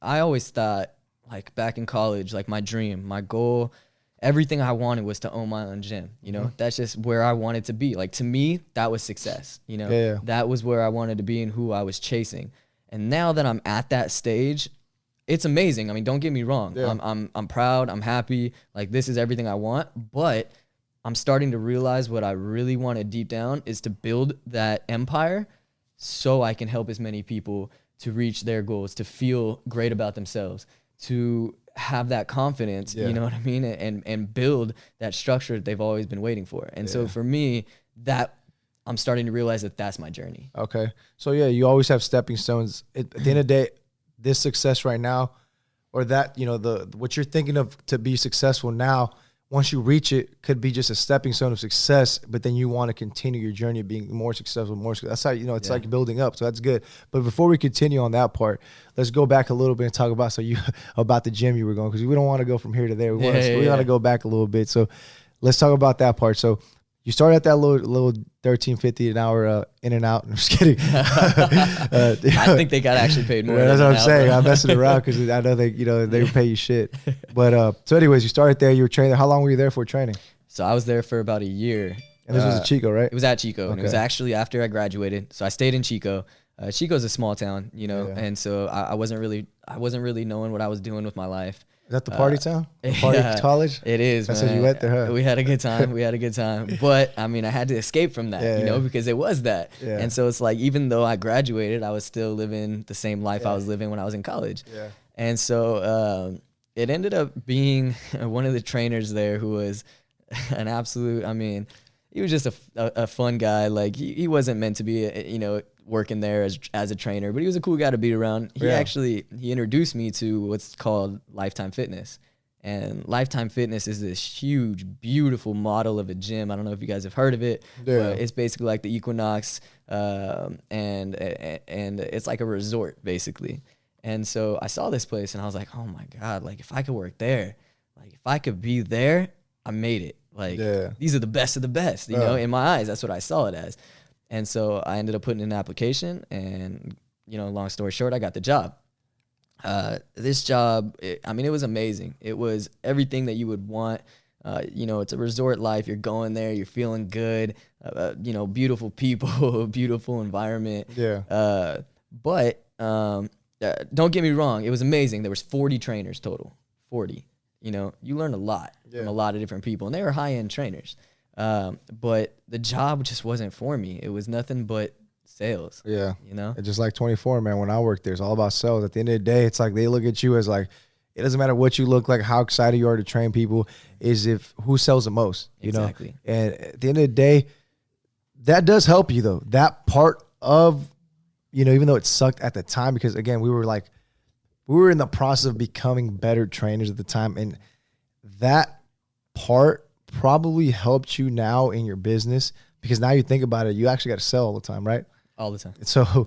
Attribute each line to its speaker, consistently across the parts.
Speaker 1: I always thought, like, back in college, like, my dream, my goal, everything I wanted was to own my own gym. You know, that's just where I wanted to be. Like, to me, that was success. You know, that was where I wanted to be and who I was chasing. And now that I'm at that stage, it's amazing. I mean, don't get me wrong. I'm proud. I'm happy. Like, this is everything I want. But I'm starting to realize what I really wanted deep down is to build that empire so I can help as many people to reach their goals, to feel great about themselves, to have that confidence, you know what I mean? And build that structure that they've always been waiting for. And so for me, that I'm starting to realize that that's my journey.
Speaker 2: Okay. So yeah, you always have stepping stones. At the end of the day, this success right now, or that, you know, what you're thinking of to be successful now, once you reach it, could be just a stepping stone of success, but then you want to continue your journey of being more successful, That's how, you know, it's like building up. So that's good. But before we continue on that part, let's go back a little bit and talk about about the gym you were going, because we don't want to go from here to there. We want to go back a little bit. So let's talk about that part. So you started at that little $13.50 an hour in and out. I'm just kidding.
Speaker 1: I think they got actually paid more.
Speaker 2: That's what I'm saying. I'm messing around because I know they pay you shit. But so anyways, you started there. You were training there. How long were you there for training?
Speaker 1: So I was there for about a year.
Speaker 2: And this was at Chico, right?
Speaker 1: It was at Chico. Okay. And it was actually after I graduated. So I stayed in Chico. Chico's a small town, you know, and so I wasn't really knowing what I was doing with my life.
Speaker 2: Is that the party town? The party college?
Speaker 1: It is,
Speaker 2: man. Said you went there, huh?
Speaker 1: We had a good time. But, I mean, I had to escape from that, you know, because it was that. Yeah. And so it's like, even though I graduated, I was still living the same life I was living when I was in college. Yeah. And so it ended up being one of the trainers there who was an absolute, I mean, he was just a fun guy. Like, he wasn't meant to be, you know, working there as a trainer, but he was a cool guy to be around. He introduced me to what's called Lifetime Fitness. And Lifetime Fitness is this huge, beautiful model of a gym. I don't know if you guys have heard of it, but it's basically like the Equinox, and it's like a resort, basically. And so I saw this place, and I was like, oh my God, like, if I could work there, like, if I could be there, I made it. Like, these are the best of the best, you know, in my eyes. That's what I saw it as. And so I ended up putting in an application, and, you know, long story short, I got the job. This job, it was amazing. It was everything that you would want. You know, it's a resort life. You're going there, you're feeling good, you know, beautiful people, beautiful environment. But don't get me wrong, it was amazing. There was 40 trainers total, 40. You know, you learn a lot from a lot of different people, and they were high-end trainers. But the job just wasn't for me. It was nothing but sales. Yeah. You know?
Speaker 2: It's just like 24, man. When I worked there, it's all about sales. At the end of the day, it's like they look at you as like, it doesn't matter what you look like, how excited you are to train people, is if who sells the most, you know? And at the end of the day, that does help you though. That part of, you know, even though it sucked at the time, because again, we were in the process of becoming better trainers at the time. And that part probably helped you now in your business, because now you think about it, you actually got to sell all the time, right?
Speaker 1: All the time.
Speaker 2: So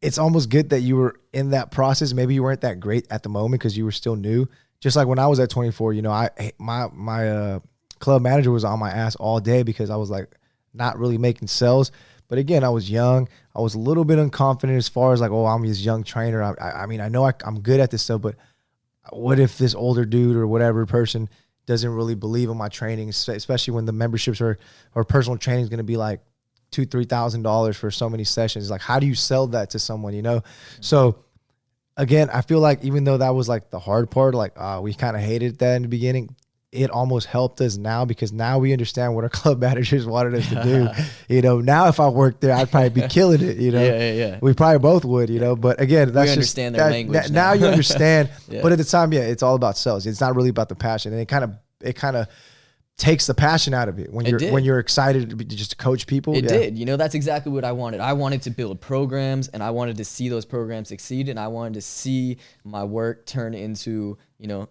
Speaker 2: it's almost good that you were in that process. Maybe you weren't that great at the moment because you were still new. Just like when I was at 24, you know, my club manager was on my ass all day because I was like not really making sales. But again, I was young. I was a little bit unconfident as far as like, oh, I'm this young trainer. I mean, I know I'm good at this stuff, but what if this older dude or whatever person doesn't really believe in my training, especially when the memberships or personal training is going to be like $2,000-$3,000 for so many sessions. Like, how do you sell that to someone, you know? Mm-hmm. So again, I feel like even though that was like the hard part, like we kind of hated that in the beginning, it almost helped us now, because now we understand what our club managers wanted us to do. You know, now if I worked there, I'd probably be killing it, you know? We probably both would, you know? But again, that's
Speaker 1: understand their language
Speaker 2: now you understand. But at the time, it's all about sales. It's not really about the passion. And it kind of takes the passion out of it when you're excited to just to coach people.
Speaker 1: It did. You know, that's exactly what I wanted. I wanted to build programs, and I wanted to see those programs succeed, and I wanted to see my work turn into, you know,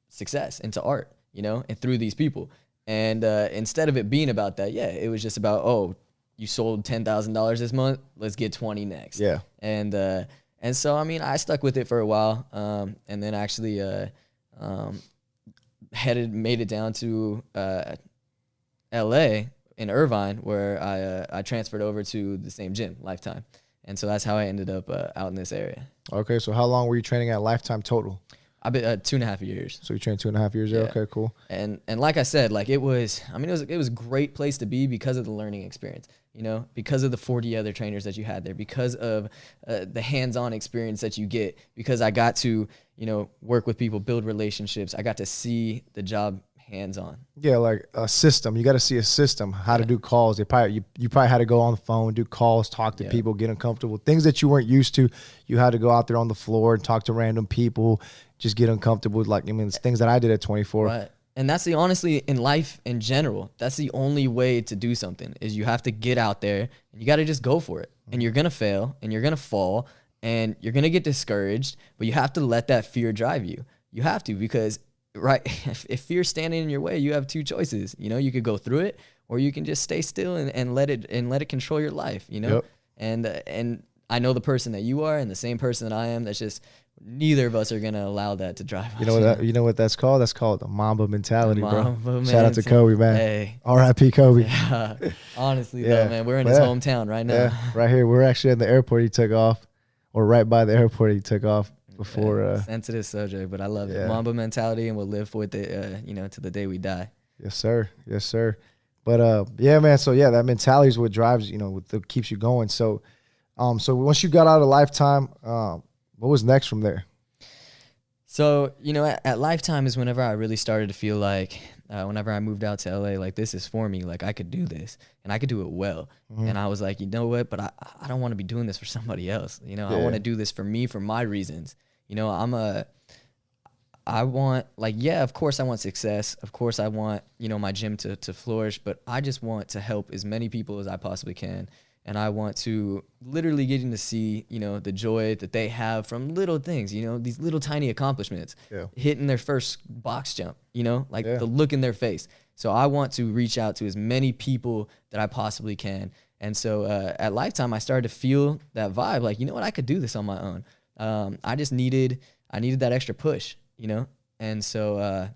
Speaker 1: success, into art, you know, and through these people. And instead of it being about that, it was just about, oh, you sold $10,000 this month, let's get 20 next. Yeah. And so, I mean, I stuck with it for a while, and then actually made it down to LA in Irvine, where I transferred over to the same gym, Lifetime. And so that's how I ended up out in this area.
Speaker 2: Okay, so how long were you training at Lifetime total?
Speaker 1: I've been 2.5 years.
Speaker 2: So you trained 2.5 years there? Okay, cool.
Speaker 1: And like I said, like it was a great place to be because of the learning experience, you know, because of the 40 other trainers that you had there, because of the hands-on experience that you get, because I got to, you know, work with people, build relationships. I got to see the job hands-on.
Speaker 2: Yeah, like a system. You got to see a system, how to do calls. You probably had to go on the phone, do calls, talk to people, get uncomfortable. Things that you weren't used to, you had to go out there on the floor and talk to random people, just get uncomfortable. Like, I mean, it's things that I did at 24.
Speaker 1: Right. And that's honestly, in life in general, that's the only way to do something is you have to get out there and you got to just go for it. And you're going to fail and you're going to fall and you're going to get discouraged, but you have to let that fear drive you. You have to, because right, if fear's standing in your way, you have two choices. You know, you could go through it or you can just stay still and let it control your life, you know? Yep. And I know the person that you are and the same person that I am. That's just, neither of us are going to allow that to drive us.
Speaker 2: You know what that's called? That's called the Mamba mentality, bro. Shout out to Kobe, man.
Speaker 1: Hey.
Speaker 2: R.I.P. Kobe.
Speaker 1: Yeah. Honestly, though, man, we're in his hometown right now.
Speaker 2: Yeah, right here. We're actually at the airport he took off, or right by the airport he took off before.
Speaker 1: Sensitive subject, but I love it. Mamba mentality, and we'll live with it, you know, to the day we die.
Speaker 2: Yes, sir. Yes, sir. But yeah, man. So yeah, that mentality is what drives, you know, what keeps you going. So, so once you got out of Lifetime, what was next from there?
Speaker 1: So, you know, at Lifetime is whenever I really started to feel like, whenever I moved out to LA, like this is for me, like I could do this and I could do it well. Mm-hmm. And I was like, you know what, but I don't want to be doing this for somebody else. You know, I want to do this for me, for my reasons. You know, I want, like, yeah, of course I want success. Of course I want, you know, my gym to flourish, but I just want to help as many people as I possibly can. And I want to literally getting to see, you know, the joy that they have from little things, you know, these little tiny accomplishments, hitting their first box jump, you know, like the look in their face. So I want to reach out to as many people that I possibly can. And so at Lifetime, I started to feel that vibe, like, you know what, I could do this on my own. I needed that extra push, you know? And so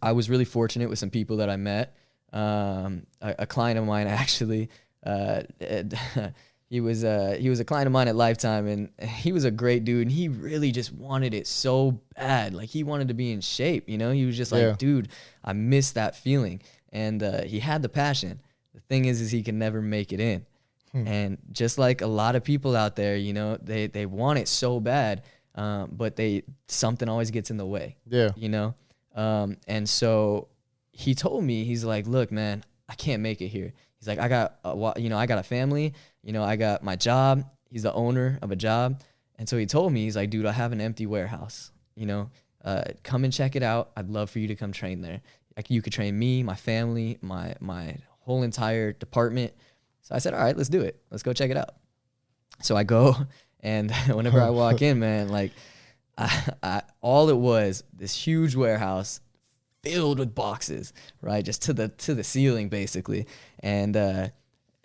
Speaker 1: I was really fortunate with some people that I met. A client of mine actually, he was a client of mine at Lifetime, and he was a great dude, and he really just wanted it so bad. Like, he wanted to be in shape, you know? He was just like, dude, I miss that feeling. And he had the passion. The thing is he can never make it in. And just like a lot of people out there, you know, they want it so bad, but something always gets in the way. You know? And so he told me, he's like, look, man, I can't make it here. He's like, I got a family, you know, I got my job. He's the owner of a job. And so he told me, he's like, dude, I have an empty warehouse, you know, come and check it out. I'd love for you to come train there. Like, you could train me, my family, my whole entire department. So I said, all right, let's do it. Let's go check it out. So I go, and whenever I walk in, man, like all it was, this huge warehouse filled with boxes, right? Just to the ceiling, basically. And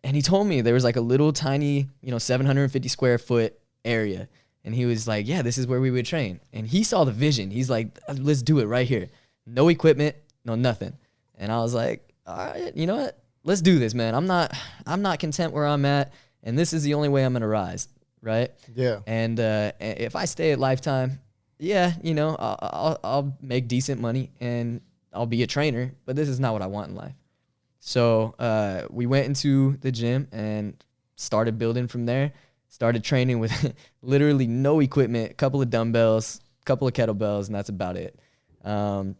Speaker 1: he told me there was like a little tiny, you know, 750 square foot area. And he was like, yeah, this is where we would train. And he saw the vision. He's like, let's do it right here. No equipment, no nothing. And I was like, all right, you know what? Let's do this, man. I'm not content where I'm at, and this is the only way I'm gonna rise, right? Yeah. And if I stay at Lifetime, yeah, you know, I'll make decent money and I'll be a trainer, but this is not what I want in life. So we went into the gym and started building from there. Started training with literally no equipment, a couple of dumbbells, a couple of kettlebells, and that's about it. And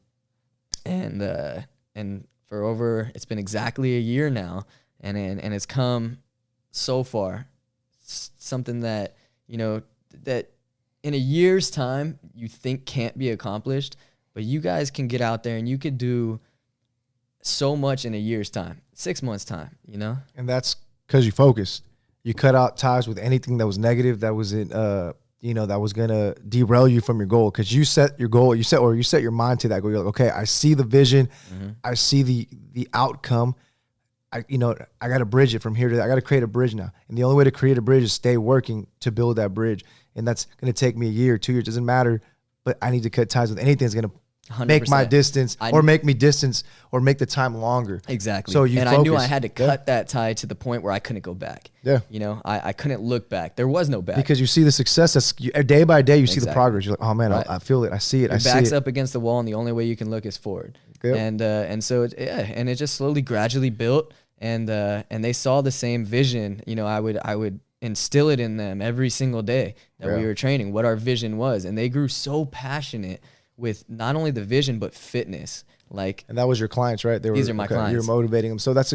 Speaker 1: for over, it's been exactly a year now, and it's come so far. Something that, you know, that in a year's time you think can't be accomplished, but you guys can get out there and you could do so much in a year's time, 6 months' time, you know? And that's because you focused. You cut out ties with anything that was negative, that was you know, that was gonna derail you from your goal, because you set your goal, you set your mind to that goal. You're like, okay, I see the vision, I see the outcome. I got to bridge it from here to there. I got to create a bridge now, and the only way to create a bridge is stay working to build that bridge, and that's gonna take me a year, 2 years, doesn't matter. But I need to cut ties with anything that's gonna
Speaker 2: make my distance or make me distance or make the time longer.
Speaker 1: Exactly.
Speaker 2: So
Speaker 1: I knew I had to cut that tie to the point where I couldn't go back.
Speaker 2: Yeah.
Speaker 1: You know, I couldn't look back. There was no back.
Speaker 2: Because you see the success. That's, day by day, you see the progress. You're like, oh, man, I feel it. I see it.
Speaker 1: Your back's up against the wall, and the only way you can look is forward. Yep. And so, and it just slowly, gradually built. And they saw the same vision. You know, I would instill it in them every single day that we were training, what our vision was. And they grew so passionate with not only the vision, but fitness. And
Speaker 2: that was your clients, right?
Speaker 1: These are my clients.
Speaker 2: You're motivating them. So that's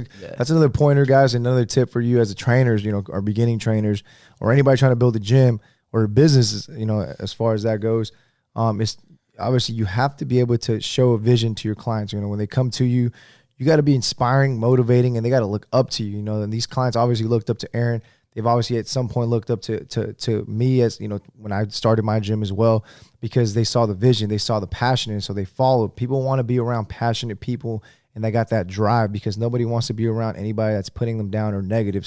Speaker 2: another pointer, guys. Another tip for you as a trainers, you know, or beginning trainers, or anybody trying to build a gym or a business, you know, as far as that goes. It's obviously you have to be able to show a vision to your clients. You know, when they come to you, you got to be inspiring, motivating, and they got to look up to you. You know, and these clients obviously looked up to Aaron. They've obviously at some point looked up to me, as you know, when I started my gym as well, because they saw the vision, they saw the passion, and so they followed. People want to be around passionate people, and they got that drive, because nobody wants to be around anybody that's putting them down or negative.